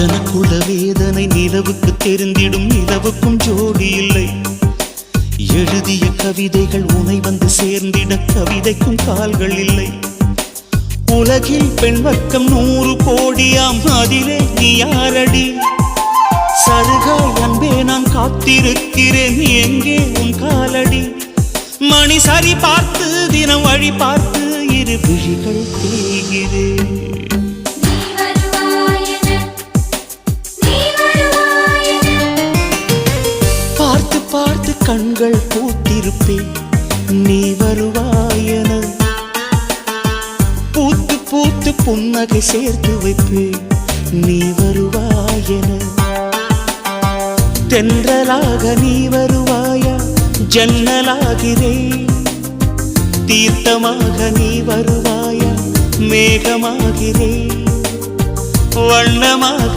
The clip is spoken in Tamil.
எனக்குள்ள வேதனை நிலவுக்கு தெரிந்திடும், நிலவுக்கும் ஜோடி இல்லை. எழுதிய கவிதைகள் உனை வந்து சேர்ந்திட கவிதைக்கும் கால்கள் இல்லை. உலகில் பெண் வர்க்கம் 100 கோடியாம், அதிலே நீ யாரடி? சருகாய் அன்பே நான் காத்திருக்கிறேன், எங்கே உன் காலடி? மணி சரி பார்த்து தினம் வழி பார்த்து இரு விழிகள் தேய்கிறேன். பார்த்து பார்த்து கண்கள் பூத்திருப்பேன், நீ வருவாயென. பூத்து பூத்து புன்னகை சேர்த்து வைப்பேன், நீ வருவாயென. தென்றலாக நீ வருவாயா? ஜன்னலாகிறேன். தீர்த்தமாக நீ வருவாயா? மேகமாகிறேன். வண்ணமாக